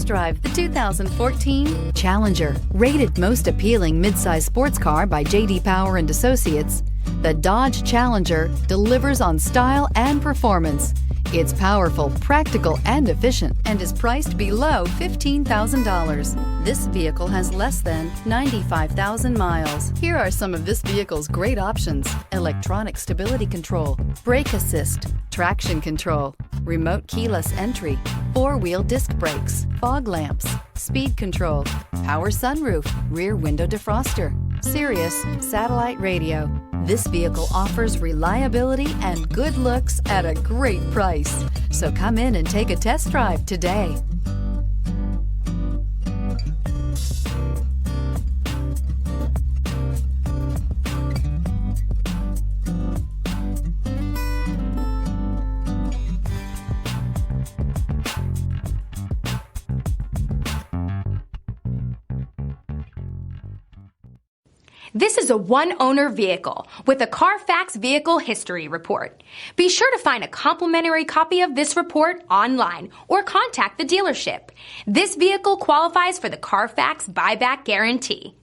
drive the 2014 Challenger. Rated most appealing midsize sports car by J.D. Power and Associates, the Dodge Challenger delivers on style and performance. It's powerful, practical, and efficient, and is priced below $15,000. This vehicle has less than 95,000 miles. Here are some of this vehicle's great options: electronic stability control, brake assist, traction control, remote keyless entry, four-wheel disc brakes, fog lamps, speed control, power sunroof, rear window defroster, SIRIUS Satellite Radio. This vehicle offers reliability and good looks at a great price. So come in and take a test drive today. This is a one-owner vehicle with a Carfax Vehicle History Report. Be sure to find a complimentary copy of this report online or contact the dealership. This vehicle qualifies for the Carfax Buyback Guarantee.